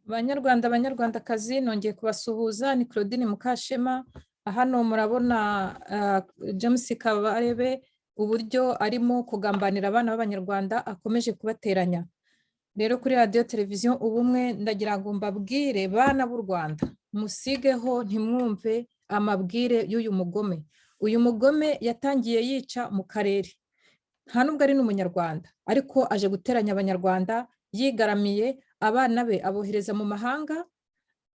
Banyarwanda banyarwandakazi nongeye kubasuhuza ni Claudine Mukashema. Hano murabona James Kabarebe uburyo arimo kugambanira abana b'abanyarwanda akomeje kubateranya. Rero kuri radio televiziyo ubumwe ndagira ngo mbabwire bana b'u Rwanda musigeho ntimwumve amabwire y'uyu mugome. Uyu mugome yatangiye yica mu karere. Nta nubwo ari n'umunyarwanda ariko aje guteranya abanyarwanda yigaramiye abana be abohereza mu mahanga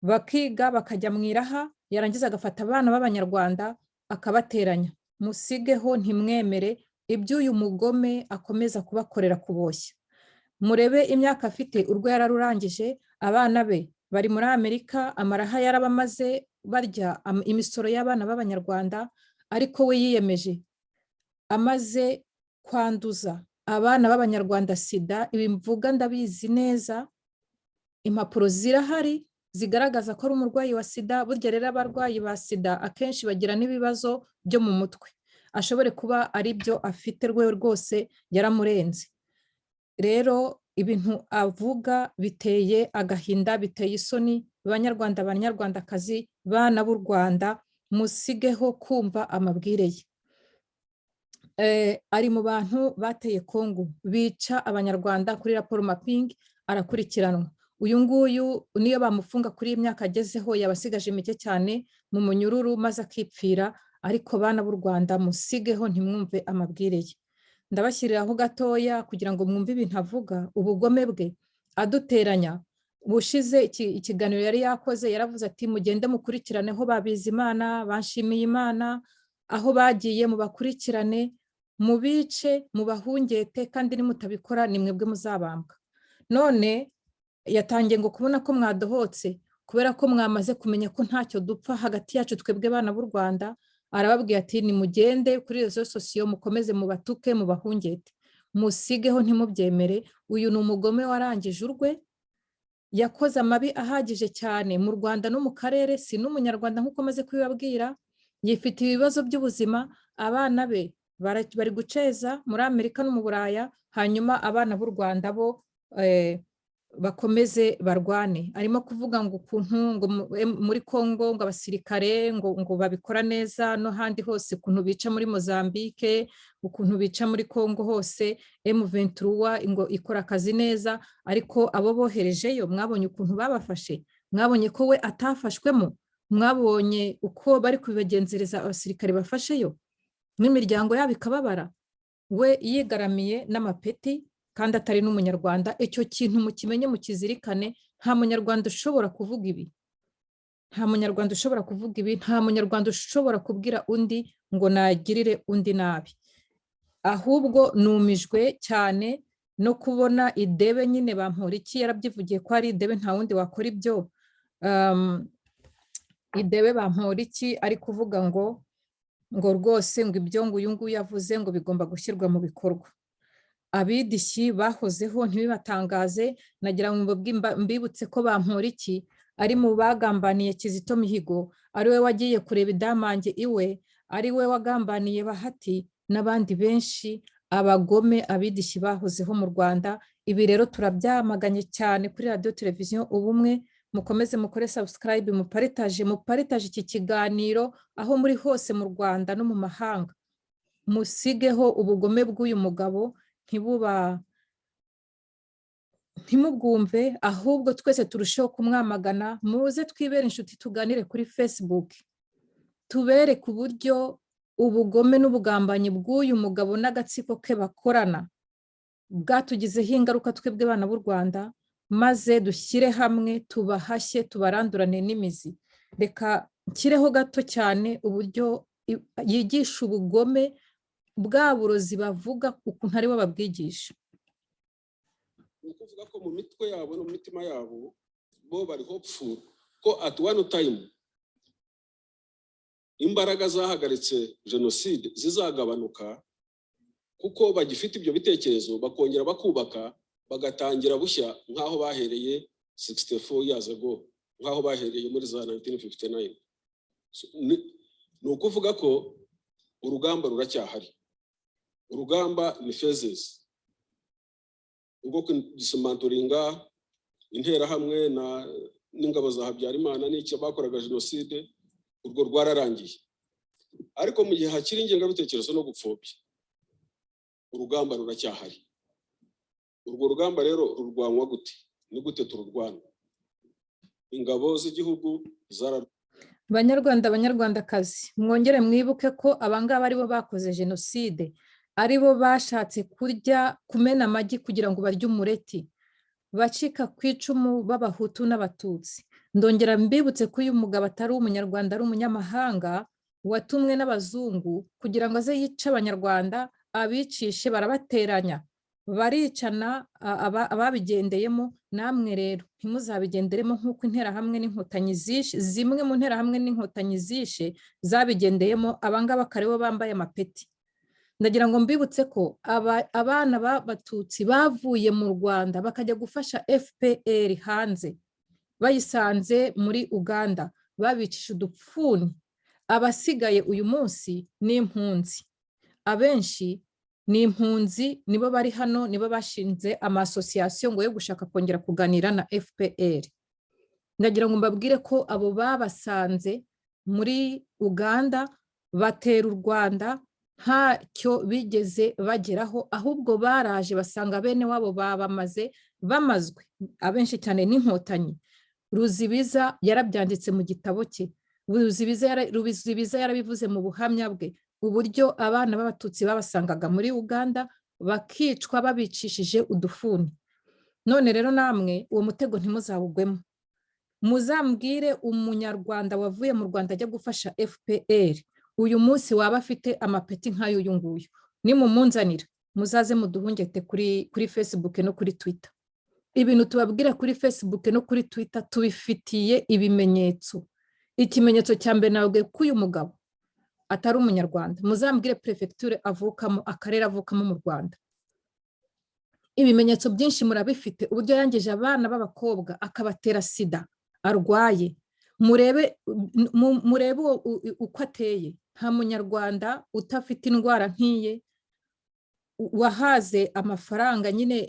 bakiga bakajya mu iraha yarangiza agafata abana b'abanyarwanda akabateranya. Musigeho ntimwemere iby'uyu mugome akomeza kubakorera kuboshya. Murebe imyaka afite urwo yararurangije, abana be bari muri Amerika, amaraha yarabamaze barya imisoro y'abana b'abanyarwanda, ariko we yiyemeje amaze kwanduza abana b'abanyarwanda sida. Ibi mvuga ndabizi neza, impapuro zirahari zigaragaza ko ari umurwayi wa sida. Burya rero abarwayi ba sida akenshi bagira n'ibibazo byo mu mutwe, ashobore kuba ari byo afite rwose yaramurenze. Rero ibintu avuga biteye agahinda, biteye isoni. Banyarwanda banyarwandakazi, bana b'u Rwanda musigeho kumva amabwire ye. Ari mu bantu bateye Kongo bica abanyarwanda. Kuri raporo mapping arakurikiranwa. Uyu nguyu niyo bamufunga kuri imyaka agezeho yabasigaje mike cyane mu munyururu maze akipfira. Ariko bana b'u Rwanda musigeho ntimwumve amabwire ye. Ndabashyiriraho gatoya kugira ngo mwumve ibintu avuga, ubugome bwe aduteranya. Bushize ikiganiro yari yakoze yaravuze ati mugende mukurikiraneho Babizimana, Banshimiyimana, aho bagiye mubakurikirane, mubice, mubahungete, kandi nimutabikora ni mwebwe muzabambwa. None yatangiye ngo kubona ko mwadohotse kubera ko mwamaze kumenya ko ntacyo dupfa hagati yacu twebwe bana b'u Rwanda. Arababwiye ati nimugende kuri rezo sosiyo mukomeze mubatuke mubahungete. Musigeho ntimubyemere. Uyu ni umugome warangije urwe, yakoze amabi ahagije cyane mu Rwanda no mu karere. Si n'umunyarwanda nk'uko maze kubibabwira, yifitiye ibibazo by'ubuzima. Abana be bari guceza muri Amerika no mu Buraya, hanyuma abana b'u Rwanda bo bakomeze barwane. Arimo kuvuga ngo ukuntu ngo muri Kongo ngo abasirikare ngo babikora neza, no handi hose ukuntu bica muri Mozambique, ukuntu bica muri Kongo hose. M23 ngo ikora akazi neza, ariko abo boherejeyo mwabonye ukuntu babafashe, mwabonye ko we atafashwemo, mwabonye uko bari kubibagenzereza abasirikare bafasheyo n'imiryango yabo ikababara. We yigaramiye n'amapeti kandi atari n'umunyarwanda. Icyo kintu mukimenye mukizirikane. Nta munyarwanda ushobora kuvuga ibi, nta munyarwanda ushobora kuvuga ibi, nta munyarwanda ushobora kubwira undi ngo nagirire undi nabi. Ahubwo numijwe cyane no kubona Idebe nyine Bamporiki yarabyivugiye ko ari Idebe, nta wundi wakora ibyo. Idebe Bamporiki ari kuvuga ngo rwose ngo ibyo ngo uyu nguyu yavuze ngo bigomba gushyirwa mu bikorwa. Abidishyi bahozeho ntibibatangaze. Nagira ngo mbibutse ko Bamporiki ari mu bagambaniye Kizito Mihigo, ari we wagiye kureba idamange iwe, ari we wagambaniye Bahati n'abandi benshi. Abagome abidishyi bahozeho mu Rwanda. Ibi rero turabyamaganye cyane kuri radio televiziyo ubumwe. Mukomeze mukore subscribe, muparitaje iki kiganiro aho muri hose mu Rwanda no mu mahanga. Musigeho ubugome bw'uyu mugabo, ntimubwumve, ahubwo twese turusheho kumwamagana. Muze twibere inshuti, tuganire kuri Facebook, tubereke uburyo ubugome n'ubugambanyi bw'uyu mugabo n'agatsiko ke bakorana bwatugizeho ingaruka twebwe bana b'u Rwanda, maze dushyire hamwe tubahashye tubarandurane n'imizi. Reka nshyireho gato cyane uburyo yigisha ubugome bwa burozi bavuga ukuntu ari bo babwigisha. Ni ukuvuga ko mu mitwe yabo no mu mitima yabo bo bari hopeful ko at one time imbaraga zahagaritse jenoside zizagabanuka, kuko bagifite ibyo bitekerezo bakongera bakubaka bagatangira bushya nk'aho bahereye 64 years ago, nk'aho bahereye muri za 1959. Ni ukuvuga ko urugamba ruracyahari. Urugamba ni phases. Ubwo kudisemantoringa interahamwe n'ingabo za Habyarimana n'icyo bakoraga jenoside, urwo rwararangiye. Ariko mu gihe hakiri ingengabitekerezo no gupfobya, urugamba ruracyahari. Urwo rugamba rero rurwanwa gute? Ni gute tururwana? Ingabo z'igihugu Banyarwanda, banyarwandakazi, mwongere mwibuke ko abangaba aribo bakoze jenoside, aribo bashatse kumena amagi kugira ngo barye umureti, bacika ku icumu b'abahutu n'abatutsi. Ndongera mbibutse ko uyu mugabo atari umunyarwanda, ari umunyamahanga watumwe n'abazungu kugira ngo aze yice abanyarwanda, abicishe, barabateranya, baricana ababigendeyemo. Namwe rero ntimuzabigenderemo nk'uko interahamwe n'inkotanyi zishe, zimwe mu nterahamwe n'inkotanyi zishe zabigendeyemo. Abangaba akaribo bambaye amapeti. Ndagira ngo mbibutse ko abana b'abatutsi bavuye mu Rwanda bakajya gufasha FPR hanze, bayisanze muri Uganda, babicisha udupfuni. Abasigaye uyu munsi ni impunzi, abenshi ni impunzi, nibo bari hano, nibo bashinze amasosiyasiyo ngo yo gushaka kongera kuganira na FPR. Ndagira ngo mbabwire ko abo babasanze muri Uganda batera u Rwanda ntacyo bigeze bageraho, ahubwo baraje basanga bene wabo bamazwe, abenshi cyane n'inkotanyi. Ruzibiza yarabyanditse mu gitabo cye, Ruzibiza yarabivuze mu buhamya bwe, uburyo abana b'abatutsi babasangaga muri Uganda bakicwa babicishije udufuni. None rero namwe uwo mutego ntimuzawugwemo. Muzambwire umunyarwanda wavuye mu Rwanda ajya gufasha FPR uyu munsi waba afite amapeti nk'ay'uyu nguyu. Nimumunzanira muzaze muduhungete kuri Facebook no kuri Twitter. Ibintu tubabwira kuri Facebook no kuri Twitter tubifitiye ibimenyetso. Ikimenyetso cya mbere nabwiye ko uyu mugabo atari umunyarwanda. Muzambwire prefecture avukamo, akarere avukamo mu Rwanda. Ibimenyetso byinshi murabifite, uburyo yangije abana b'abakobwa akabatera sida arwaye. Murebe uko ateye. Nta munyarwanda utafite indwara nk'iye, wahaze amafaranga nyine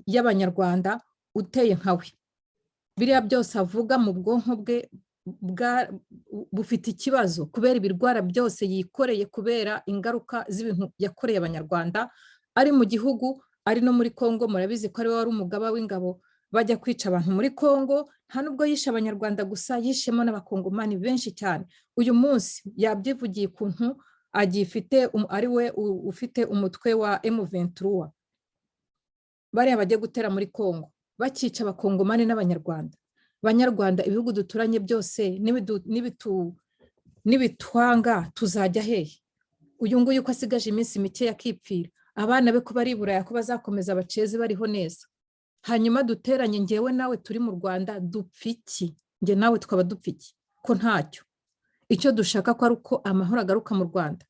y'abanyarwanda, uteye nkawe. Biriya byose avuga mu bwonko bwe bufite ikibazo kubera ibirwara byose yikoreye, kubera ingaruka z'ibintu yakoreye abanyarwanda ari mu gihugu, ari no muri Kongo. Murabizi ko ari we wari umugaba w'ingabo bajya kwica abantu muri Kongo. Nta nubwo yishe abanyarwanda gusa, yishemo n'abakongomani benshi cyane. Uyu munsi yabyivugiye ukuntu agifite ari we ufite umutwe wa M23, bariya bajya gutera muri Kongo bakica abakongomani n'abanyarwanda. Banyarwanda, ibihugu duturanye byose nibitwanga tuzajya hehe? Uyu nguyu ko asigaje iminsi mike yakipfira, abana be ko bari Buraya ko bazakomeza abacezi bariho neza, hanyuma duteranye ngewe nawe turi mu Rwanda dupfiki, nge nawe twaba dupfiki ko ntacyo. Icyo dushaka ko ari uko amahoro agaruka mu Rwanda.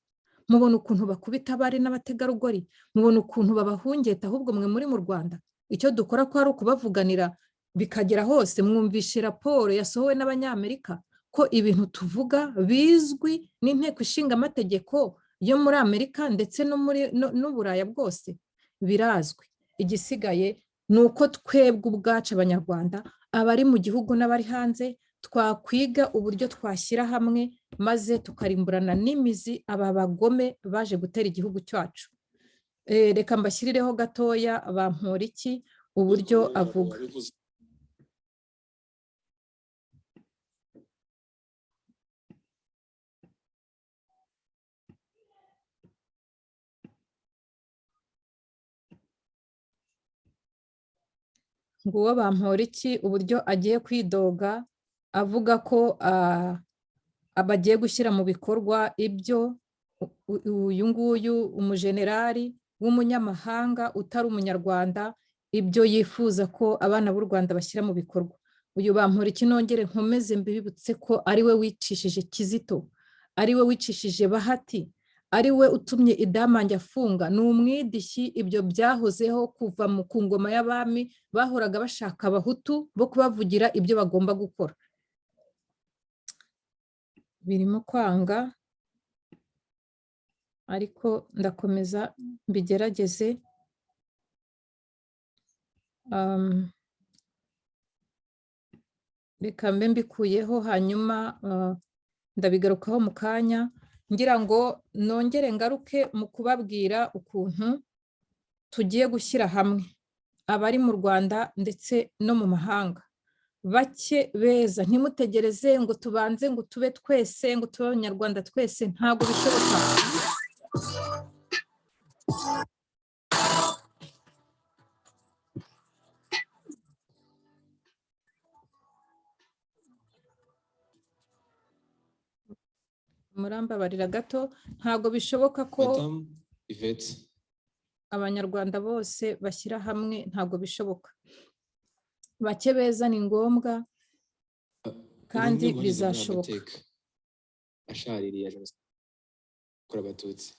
Mubona ukuntu bakubita abari n'abategarugori, mubona ukuntu babahungeta, ahubwo mwe muri mu Rwanda icyo dukora ko ari ukubavuganira bikagera hose. Mwumvishe raporo yasohowe n'Abanyamerika ko ibintu tuvuga bizwi n'inteko ishinga amategeko yo muri Amerika ndetse n'Uburaya bwose birazwi. Igisigaye ni uko twebwe ubwacu Abanyarwanda, abari mu gihugu n'abari hanze, twakwiga uburyo twashyira hamwe maze tukarimburana n'imizi aba bagome baje gutera igihugu cyacu. Reka mbashyirireho gatoya Bamporiki uburyo avuga. Nguwo Bamporiki uburyo agiye kwidoga, avuga ko abagiye gushyira mu bikorwa ibyo uyu nguyu umujenerali w'umunyamahanga utari umunyarwanda, ibyo yifuza ko abana b'u Rwanda bashyira mu bikorwa. Uyu Bamporiki nongere nkomeze mbibutse ko ari we wicishije Kizito, ari we wicishije Bahati, ari we utumye Idamange afunga. Ni umwidishyi. Ibyo byahozeho kuva ku ngoma y'abami, bahoraga bashaka abahutu bo kubavugira ibyo bagomba gukora. Birimo kwanga, ariko ndakomeza mbigerageze. reka mbe mbikuyeho hanyuma ndabigarukaho mu kanya ngira ngo nongere ngaruke mu kubabwira ukuntu tugiye gushyira hamwe abari mu Rwanda ndetse no mu mahanga bake beza. Ntimutegereze ngo tubanze ngo tube twese ngo tube abanyarwanda twese, ntabwo bishoboka. Murambabarira gato, ntabwo bishoboka ko Madame Yvette, abanyarwanda bose bashyira hamwe, ntabwo bishoboka. Bake beza ni ngombwa kandi bizashoboka. ashaririye ya jenoside yakorewe abatutsi.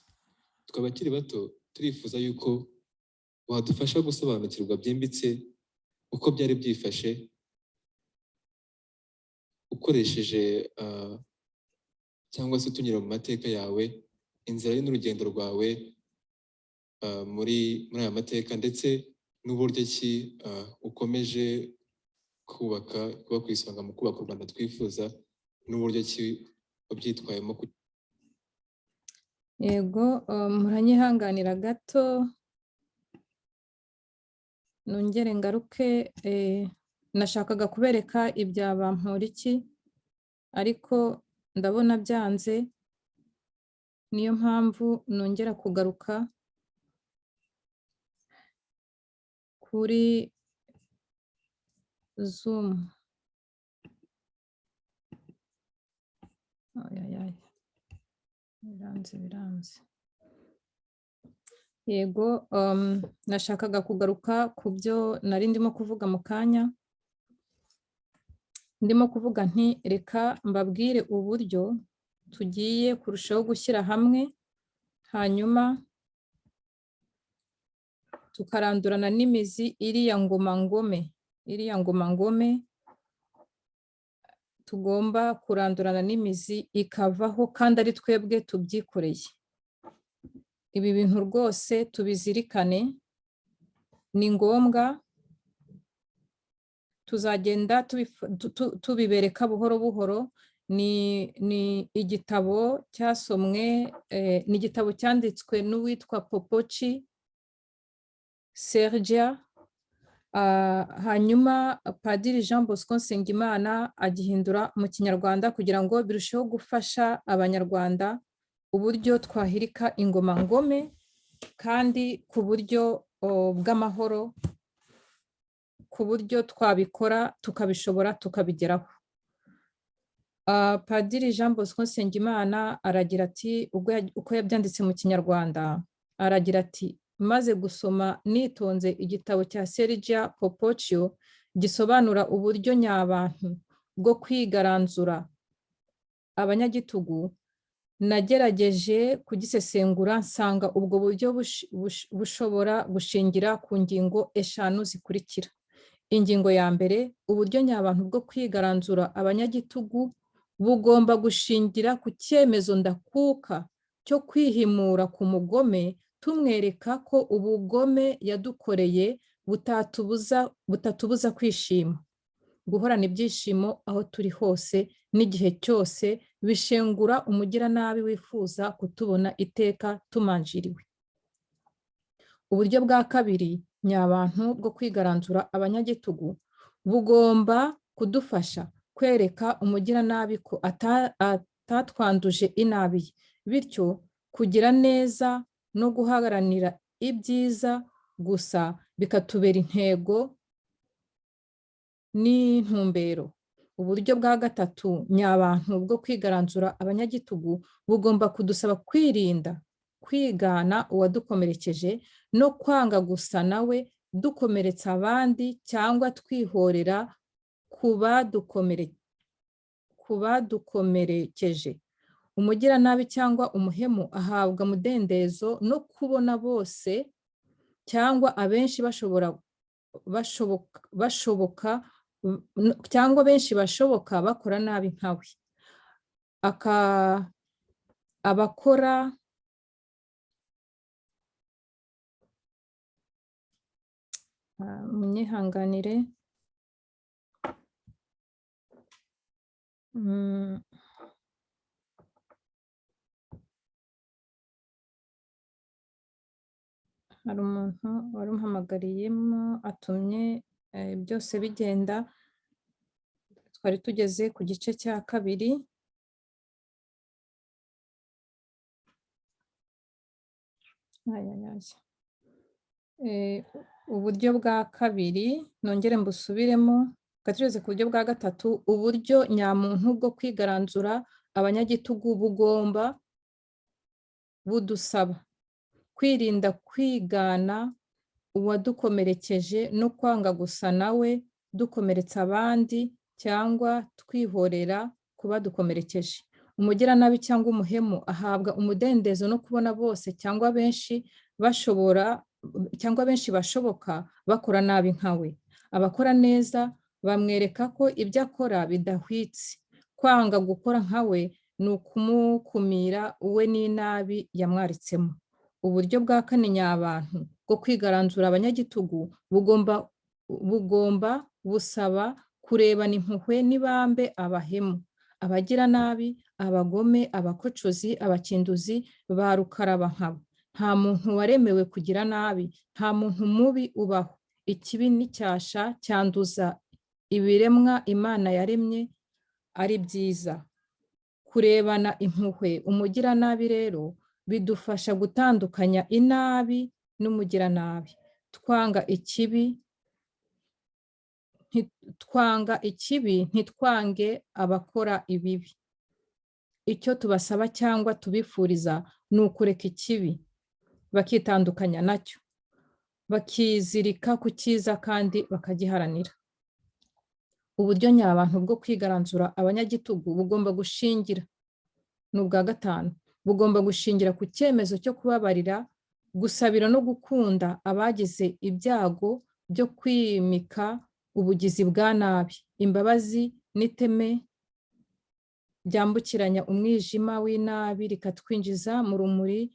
Tukaba akiri bato turifuza yuko wadufasha gusobanukirwa byimbitse uko byari byifashe ukoresheje cyangwa se tunyura mu mateka yawe, inzira n'urugendo rwawe muri aya mateka, ndetse n'uburyo ki ukomeje kuba ku isonga mu kubaka u Rwanda twifuza, n'uburyo ki wabyitwayemo. Yego, muranyihanganira gato nongere ngaruke. Nashakaga kubereka ibya Bamporiki ariko ndabona byanze, niyo mpamvu nongera kugaruka kuri Zoom. Biranze. Yego, nashakaga kugaruka ku byo nari ndimo kuvuga mu kanya. Ndimo kuvuga nti reka mbabwire uburyo tugiye kurushaho gushyira hamwe, hanyuma tukarandurana n'imizi iriya ngoma ngome tugomba kurandurana n'imizi ikavaho, kandi ari twebwe tubyikoreye. Ibi bintu rwose tubizirikane, ni ngombwa. Tuzagenda tubibereka buhoro buhoro. Ni igitabo cyasomwe, ni igitabo cyanditswe n'uwitwa Popochi Sergia, hanyuma Padiri Jean Bosco Nsengimana agihindura mu Kinyarwanda kugira ngo birusheho gufasha Abanyarwanda uburyo twahirika ingoma ngome kandi ku buryo bw'amahoro, ku buryo twabikora tukabishobora tukabigeraho. Padiri Jean Bosco Nsengimana aragira ati, uko yabyanditse mu Kinyarwanda, aragira ati: maze gusoma nitonze igitabo cya Sergia Popocchio gisobanura uburyo nyabantu bwo kwigaranzura abanyagitugu, nagerageje kugisesengura nsanga ubwo buryo bushobora gushingira ku ngingo eshanu zikurikira. Ingingo ya mbere, uburyo nyabantu bwo kwigaranzura abanyagitugu bugomba gushingira ku cyemezo ndakuka cyo kwihimura ku mugome, tumwereka ko ubugome yadukoreye butatubuza kwishima, guhorana ibyishimo aho turi hose n'igihe cyose, bishengura umugiranabi wifuza kutubona iteka tumanjiriwe. Uburyo bwa kabiri nyabantu bwo kwigaranzura abanyagitugu bugomba kudufasha kwereka umugiranabi ko atatwanduje inabi, bityo kugira neza no guharanira ibyiza gusa bikatubera intego n'intumbero. Uburyo bwa gatatu nyabantu bwo kwigaranzura abanyagitugu bugomba kudusaba kwirinda kwigana uwadukomerekeje no kwanga gusa nawe dukomeretsa abandi cyangwa twihorera ku badukomerekeje. Umugiranabi cyangwa umuhemu ahabwa umudendezo no kubona bose cyangwa abenshi bashoboka bakora nabi nkawe. Abakora munyihanganire Mm, hari umuntu wari umpamagariyemo atumye byose bigenda, twari tugeze ku gice cya kabiri. Uburyo bwa kabiri nongere mbusubiremo, tugeze ku buryo bwa gatatu. Uburyo nyamuntu bwo kwigaranzura abanyagitugu bugomba budusaba kwirinda kwigana uwadukomerekeje no kwanga gusa nawe dukomeretsa abandi cyangwa twihorera kuba dukomerekeje. Umugiranabi cyangwa umuhemu ahabwa umudendezo no kubona bose cyangwa benshi bashoboka bakora nabi nkawe. Abakora neza bamwereka ko ibyo akora bidahwitse. Kwanga gukora nkawe ni ukumukumira we n'inabi yamwaritsemo. Uburyo bwa kane nyabantu bwo kwigaranzura abanyagitugu busaba kurebana impuhwe n'ibambe abahemu, abagira nabi, abagome, abakocozi, abakinduzi ba rukaraba nkabo. Nta muntu waremewe kugira nabi, nta muntu mubi ubaho. Ikibi n'icyasha cyanduza ibiremwa Imana yaremye ari byiza. Kurebana impuhwe umugiranabi rero bidufasha gutandukanya inabi n'umugiranabi. Twanga ikibi ntitwange abakora ibibi. Icyo tubasaba cyangwa tubifuriza ni ukureka ikibi bakitandukanya nacyo, bakizirika ku cyiza kandi bakagiharanira. Uburyo nyabantu bwo kwigaranzura abanyagitugu bugomba gushingira, ni ubwa gatanu, bugomba gushingira ku cyemezo cyo kubabarira, gusabira no gukunda abagize ibyago byo kwimika ubugizi bwa nabi. Imbabazi n'iteme byambukiranya umwijima w'inabi rikatwinjiza mu rumuri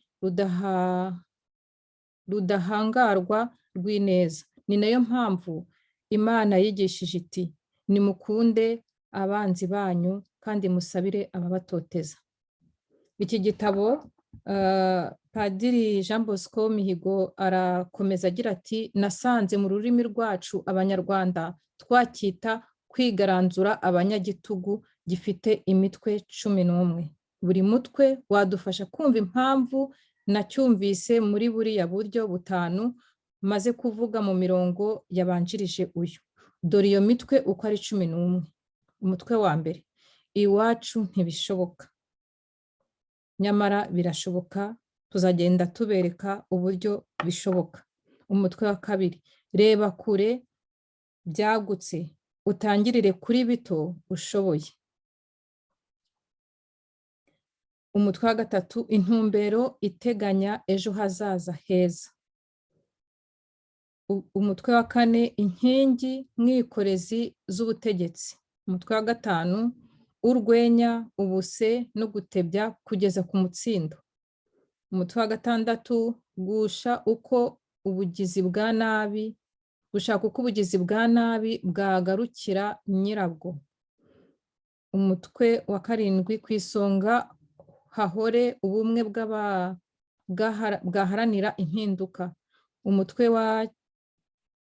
rudahangarwa rw'ineza. Ni nayo mpamvu Imana yigishije iti, nimukunde abanzi banyu kandi musabire ababatoteza. Iki gitabo Padiri Jean Bosco Mihigo arakomeza agira ati, nasanze mu rurimi rwacu Abanyarwanda twacyita kwigaranzura abanyagitugu gifite imitwe 11. Buri mutwe wadufasha kumva impamvu nacyumvise muri buriya buryo butanu maze kuvuga mu mirongo yabanjirije uyu. Dore iyo mitwe uko ari 11. Umutwe wa mbere, iwacu ntibishoboka. Nyamara birashoboka, tuzagenda tubereka uburyo bishoboka. Umutwe wa kabiri, reba kure byagutse, utangirire kuri bito ushoboye. Umutwe wa gatatu, intumbero iteganya ejo hazaza heza. Umutwe wa kane, inkingi mwikorezi z'ubutegetsi. Umutwe wa gatanu, urwenya, ubuse no gutebya kugeza ku mutsindo. Umutwe wa gatandatu, gushaka uko ubugizi bwa nabi bwagarukira nyirabwo. Umutwe wa karindwi, ku isonga hahore ubumwe bwaharanira impinduka. Umutwe wa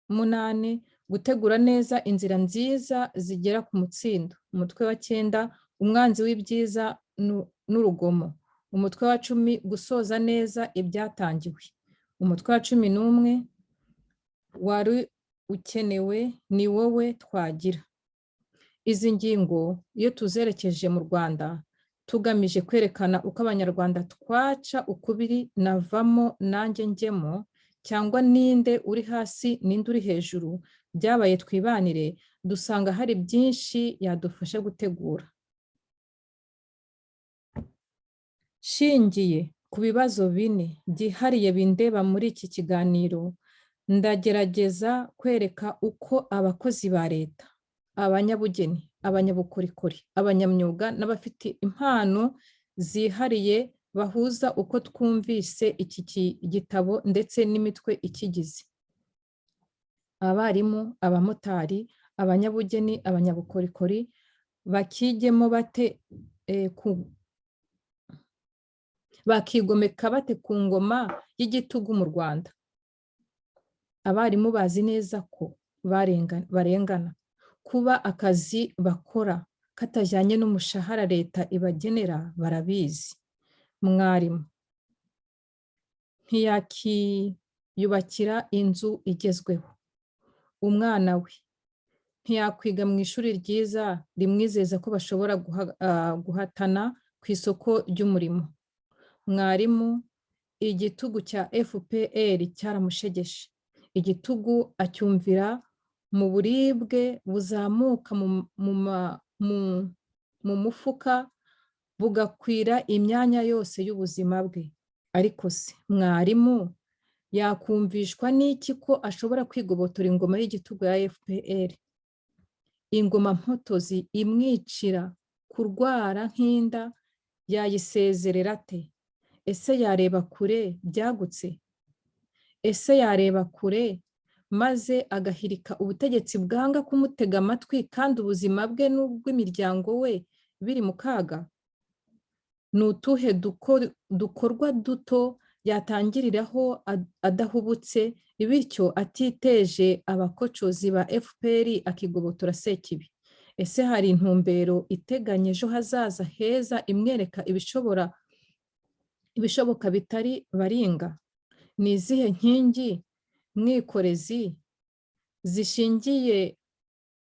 munani, gutegura neza inzira nziza zigera ku mutsindo. Umutwe wa 9, umwanzi w'ibyiza n'urugomo. Umutwe wa 10, gusoza neza ibyatangiwe. Umutwe wa 11, wari ukenewe ni wowe twagira. Izi ngingo iyo tuzerekeje mu Rwanda tugamije kwerekana uko Abanyarwanda twaca ukubiri navamo nanjye njyemo, cyangwa ninde uri hasi ninde uri hejuru, byabaye twibanire, dusanga hari byinshi yadufasha gutegura. Shingiye ku bibazo 4 byihariye bindeba muri iki kiganiro, ndagerageza kwereka uko abakozi ba leta, abanyabugeni, abanyabukorikori, abanyamyuga n'abafite impano zihariye bahuza uko twumvise iki gitabo ndetse n'imitwe ikigize. Abarimu, abamotari, abanyabugeni, abanyabukorikori, bakigemo bate bakigomeka bate ku ngoma y'igitugu mu Rwanda? Abarimu bazi neza ko barengana, kuba akazi bakora katajyanye n'umushahara leta ibagenera barabizi. Mwarimu ntiyakiyubakira inzu igezweho, umwana we ntiyakwiga mu ishuri ryiza rimwizeza ko bashobora guhatana ku isoko ry'umurimo. Mwarimu igitugu cya FPR cyaramushegeshe, igitugu acyumvira mu buribwe buzamuka mu mufuka bugakwira imyanya yose y'ubuzima bwe. Ariko se mwarimu yakumvishwa n'iki ko ashobora kwigobotora ingoma y'igitugu ya FPR? Ingoma mpotozi imwicira kurwara nk'inda yayisezerera ate? Ese yareba kure byagutse? Ese yareba kure maze agahirika ubutegetsi bwanga kumutega amatwi kandi ubuzima bwe n'ubw'imiryango we biri mu kaga? Ni utuhe dukorwa duto yatangiriraho adahubutse, bityo atiteje abakocozi ba FPR akigobotora Sekibi? Ese hari intumbero iteganya ejo hazaza heza imwereka ibishoboka bitari baringa? Ni izihe nkingi mwikorezi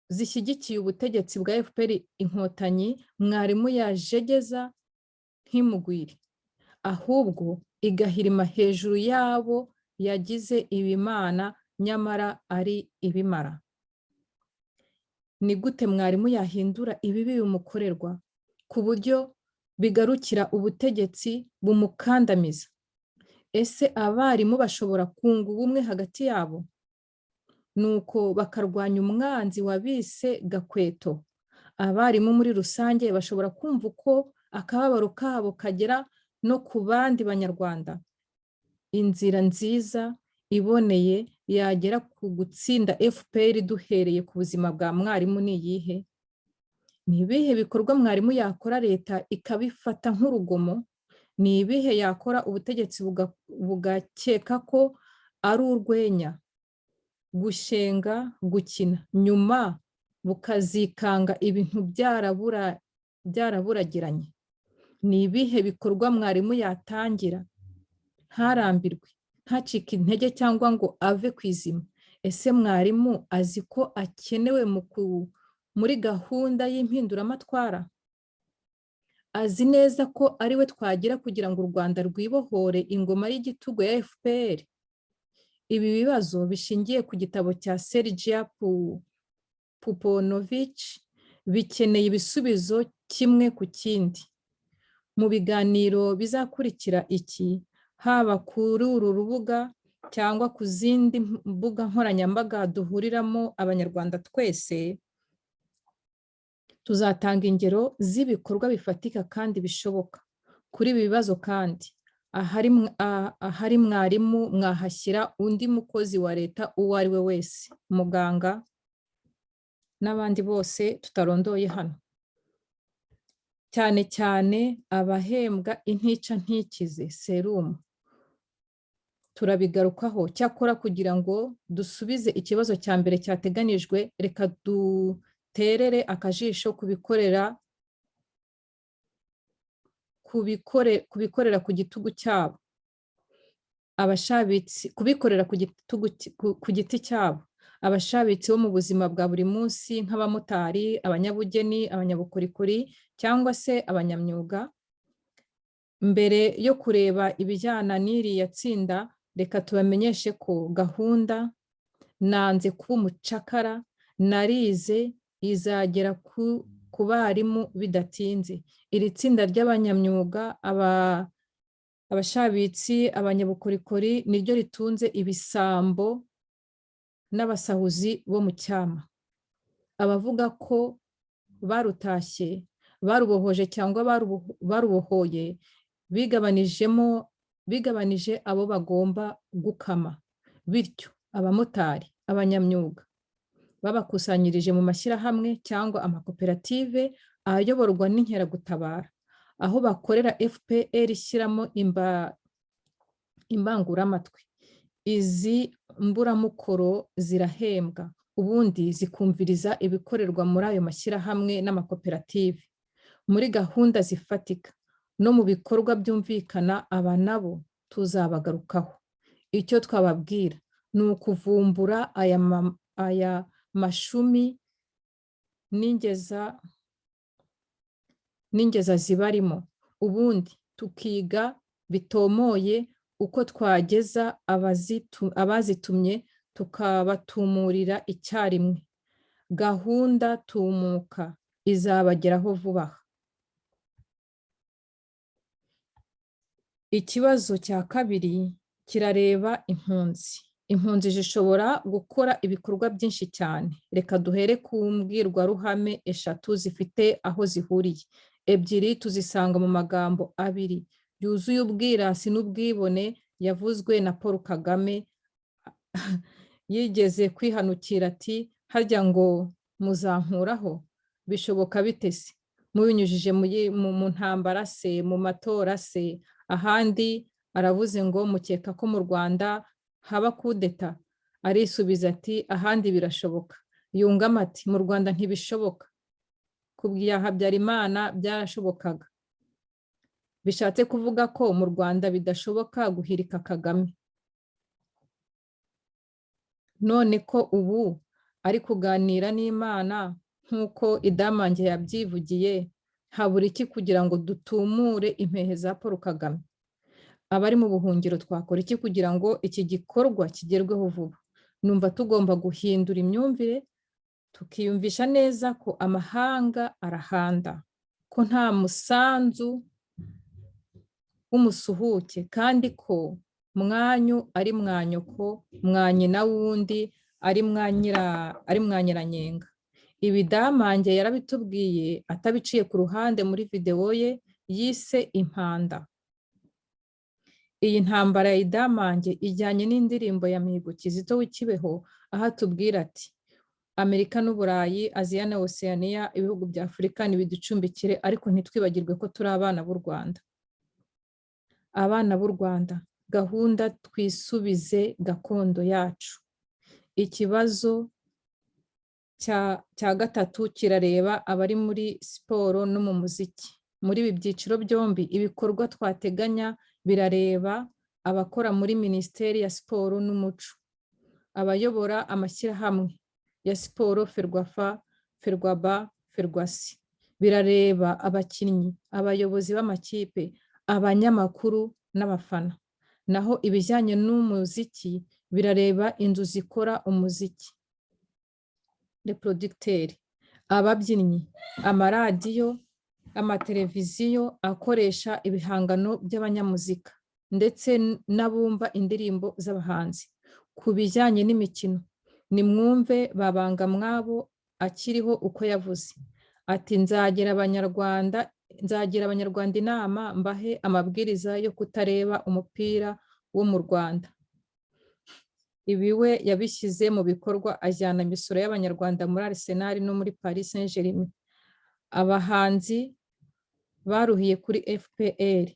zishyigikiye ubutegetsi bwa FPR inkotanyi mwarimu yajegeza nk'imugwiri, ahubwo igahirima hejuru yabo yagize ibimana nyamara ari ibimara? Ni gute mwarimu yahindura ibibi bimukorerwa ku buryo bigarukira ubutegetsi bumukandamiza? Ese abarimu bashobora kunga ubumwe hagati yabo, nuko bakarwanya umwanzi wabise Gakweto? Abarimu muri rusange bashobora kumva uko akababaro kabo kagera no ku bandi banyarwanda? Inzira nziza iboneye yagera ku gutsinda FPR duhereye ku buzima bwa mwarimu ni iyihe? Ni ibihe bikorwa mwarimu yakora leta ikabifata nk'urugomo? Ni ibihe yakora ubutegetsi bugakeka ko ari urwenya, gushenga, gukina, nyuma bukazikanga ibintu byaraburagiranye? Ni ibihe bikorwa mwarimu yatangira ntarambirwe, ntacike intege cyangwa ngo ave ku izima? Ese mwarimu azi ko akenewe muri gahunda y'impinduramatwara? Azi neza ko ari we twagira kugira ngo u Rwanda rwibohore ingoma y'igitugu ya FPR? Ibi bibazo bishingiye ku gitabo cya Sergia Puponovich bikeneye ibisubizo kimwe ku kindi. Mu biganiro bizakurikira iki, haba kuri uru rubuga cyangwa ku zindi mbuga nkoranyambaga duhuriramo abanyarwanda twese, tuzatanga ingero z'ibikorwa bifatika kandi bishoboka kuri ibi bibazo. kandi ahari mwarimu mwahashyira undi mukozi wa leta uwo ari we wese, muganga n'abandi bose tutarondoye hano, cyane cyane abahembwa intica ntikize serumu. Turabigarukaho. Cyakora kugira ngo dusubize ikibazo cya mbere cyateganijwe, reka duterere akajisho kubikorera ku gitugu cyabo, kubikorera ku giti cyabo, abashabitsi bo mu buzima bwa buri munsi nk'abamotari, abanyabugeni, abanyabukorikori cyangwa se abanyamyuga. Mbere yo kureba ibijyana n'iriya tsinda, reka tubamenyeshe ko gahunda nanze kuba umucakara narize izagera ku barimu bidatinze. Iri tsinda ry'abanyamyuga, abashabitsi, abanyabukorikori niryo ritunze ibisambo n'abasahuzi bo mu cyama. Abavuga ko barutashye, barubohoje cyangwa barubohoye, bigabanije abo bagomba gukama. Bityo abamotari, abanyamyuga babakusanyirije mu mashyirahamwe cyangwa amakoperative ayoborwa n'inkeragutabara, aho bakorera FPR ishyiramo imbanguramatwi. Izi mburamukoro zirahembwa, ubundi zikumviriza ibikorerwa muri ayo mashyirahamwe n'amakoperative. Muri gahunda zifatika no mu bikorwa byumvikana, aba nabo tuzabagarukaho. Icyo twababwira ni ukuvumbura aya mashumi n'ingeza zibarimo, ubundi tukiga bitomoye uko twageza abazitumye tukabatumurira icyarimwe. Gahunda tumuka izabageraho vuba aha. Ikibazo cya kabiri kirareba impunzi. Impunzi zishobora gukora ibikorwa byinshi cyane. Reka duhere ku mbwirwaruhame 3 zifite aho zihuriye. 2 tuzisanga mu magambo 2 yuzuye ubwirasi n'ubwibone yavuzwe na Paul Kagame. Yigeze kwihanukira ati, harya ngo muzankuraho, bishoboka bite se? Mubinyujije mu ntambara se, mu matora se? Ahandi aravuze ngo mukeka ko mu Rwanda haba kudeta? Arisubiza ati, ahandi birashoboka. Yungamo ati, mu Rwanda ntibishoboka. Kubwira Habyarimana byarashobokaga. Bishatse kuvuga ko mu Rwanda bidashoboka guhirika Kagame. None ko ubu ari kuganira n'Imana nk'uko Idamange yabyivugiye, habura iki kugira ngo dutumure impehe za Paul Kagame? Abari mu buhungiro twakora iki kugira ngo iki gikorwa kigerweho vuba? Numva tugomba guhindura imyumvire, tukiyumvisha neza ko amahanga arahanda, ko nta musanzu w'umusuhuke, kandi ko mwanyu ari mwanyoko, mwanyina wundi ari mwanyiranyenga. Ibi Damange yarabitubwiye atabiciye ku ruhande muri videwo ye yise Impanda. Iyi ntambara ya Damange ijyanye n'indirimbo ya Mihigo Kizito w'ikibeho, aho atubwira ati, Amerika n'Uburayi, Aziya na Oceania, ibihugu bya Afurika nibiducumbikire, ariko ntitwibagirwe ko turi abana b'u Rwanda. Abana b'u Rwanda, gahunda twisubize gakondo yacu. Ikibazo cya gatatu kirareba abari muri siporo no mu muziki. Muri ibi byiciro byombi, ibikorwa twateganya birareba abakora muri Minisiteri ya Siporo n'Umuco, abayobora amashyirahamwe ya siporo Ferwafa, Ferwaba, Ferwasi. Birareba abakinnyi, abayobozi b'amakipe, abanyamakuru n'abafana. Naho ibijyanye n'umuziki birareba inzu zikora umuziki, reproducteri, ababyinnyi, amaradiyo, amateleviziyo akoresha ibihangano by'abanyamuzika, ndetse n'abumva indirimbo z'abahanzi. Ku bijyanye n'imikino, nimwumve Babanga Mwabo akiriho uko yavuze ati, nzagira abanyarwanda inama, mbahe amabwiriza yo kutareba umupira wo mu Rwanda. Ibi we yabishyize mu bikorwa, ajyana imisoro y'abanyarwanda muri Arsenal no muri Paris Saint-Germain. Abahanzi baruhiye kuri FPR.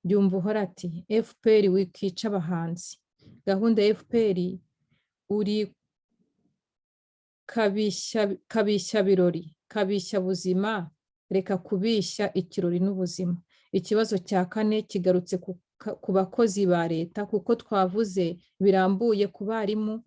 Byumva uhora ati, FPR wikica abahanzi. Gahunda ya FPR uri kabishya birori, kabishya buzima, reka kubishya ikirori n'ubuzima. Ikibazo cya 4 kigarutse ku bakozi ba leta, kuko twavuze birambuye ku barimu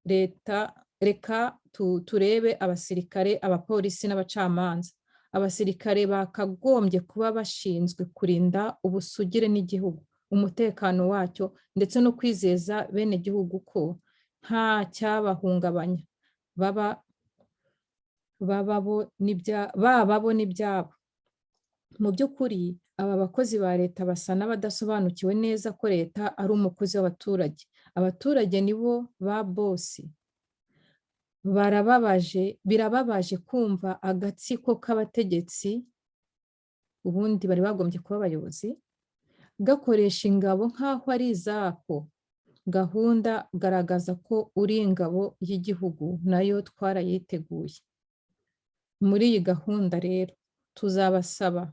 leta. Reka turebe abasirikare, abapolisi n'abacamanza. Abasirikare bakagombye kuba bashinzwe kurinda ubusugire n'igihugu, umutekano wacyo, ndetse no kwizeza bene gihugu ko nta cyabahungabanya, baba bo n'ibyabo. Mu by'ukuri aba bakozi ba leta basa n'abadasobanukiwe neza ko leta ari umukozi w'abaturage. Abaturage nibo ba bosi. Birababaje kumva agatsiko k'abategetsi, ubundi bari bagombye kuba abayobozi, gakoresha ingabo nk'aho ari izako, gahunda garagaza ko uri ingabo y'igihugu nayo twarayiteguye. Muri iyi gahunda rero tuzabasaba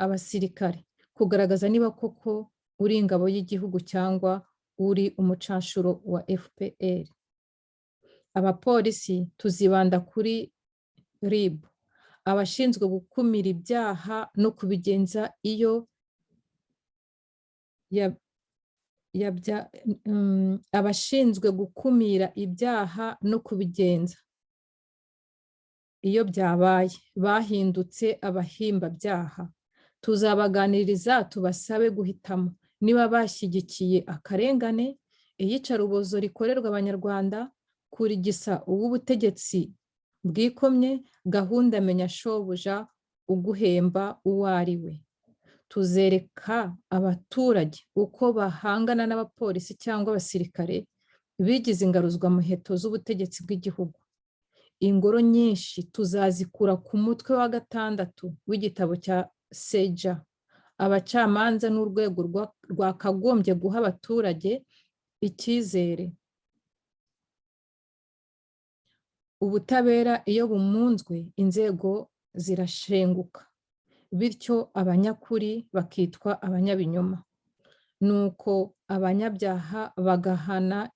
abasirikare kugaragaza niba koko uri ingabo y'igihugu cyangwa uri umucanshuro wa FPR. Abapolisi tuzibanda kuri RIB, abashinzwe gukumira ibyaha no kubigenza iyo abashinzwe gukumira ibyaha no kubigenza iyo byabaye bahindutse abahimbabyaha. Tuzabaganiriza tubasabe guhitamo niba bashyigikiye akarengane, iyicarubozo rikorerwa abanyarwanda, kurigisa uw'ubutegetsi bwikomye, gahunda menya shobuja uguhemba uwo ari we. Tuzereka abaturage uko bahangana n'abapolisi cyangwa abasirikare bigize ingaruzwamuheto z'ubutegetsi bw'igihugu. Ingoro nyinshi tuzazikura ku mutwe wa 6 w'igitabo cya Seja. Abacamanza n'urwego rwakagombye guha abaturage icyizere. Ubutabera iyo bumunzwe inzego zirashenguka, bityo abanyakuri bakitwa abanyabinyoma. Nuko abanyabyaha bagahana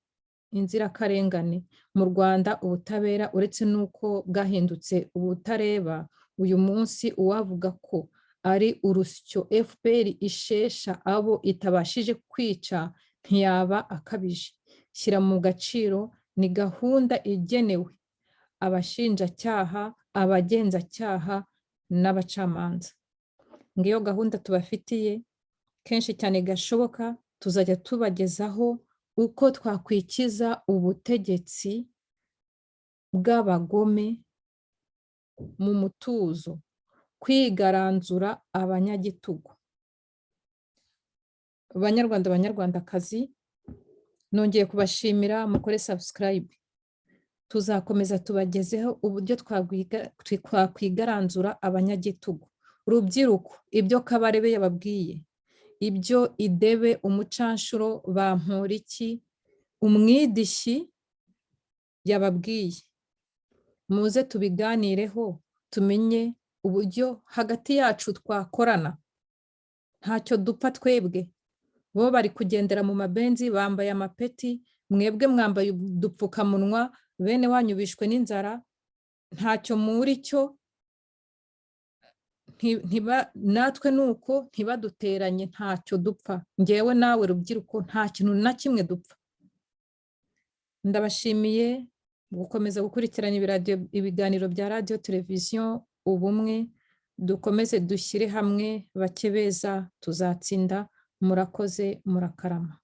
inzirakarengane. Mu Rwanda ubutabera uretse nuko bwahindutse ubutareba, uyu munsi uwavuga ko ari urusyo FPR ishesha abo itabashije kwica ntiyaba akabije. Shyira mu gaciro ni gahunda igenewe abashinjacyaha, abagenzacyaha n'abacamanza. Ngiyo gahunda tubafitiye, kenshi cyane gashoboka tuzajya tubagezaho uko twakwikiza ubutegetsi bw'abagome mu mutuzo, kwigaranzura abanyagitugu. Banyarwanda, banyarwandakazi, nongeye kubashimira, mukore subscribe. Tuzakomeza tubagezeho uburyo twakwigaranzura abanyagitugu. Rubyiruko, ibyo Kabarebe yababwiye, ibyo Idebe umucanshuro Bamporiki umwidishyi yababwiye, muze tubiganireho, tumenye uburyo hagati yacu twakorana. Ntacyo dupfa twebwe. Bo bari kugendera mu mabenzi bambaye amapeti, mwebwe mwambaye udupfukamunwa, bene wanyu bishwe n'inzara, ntacyo muri cyo. Natwe nuko ntibaduteranye, ntacyo dupfa. Ngewe nawe rubyiruko nta kintu na kimwe dupfa. Ndabashimiye gukomeza gukurikirana ibiganiro bya radio televiziyo Ubumwe. Dukomeze dushyire hamwe, bake beza tuzatsinda. Murakoze, murakarama.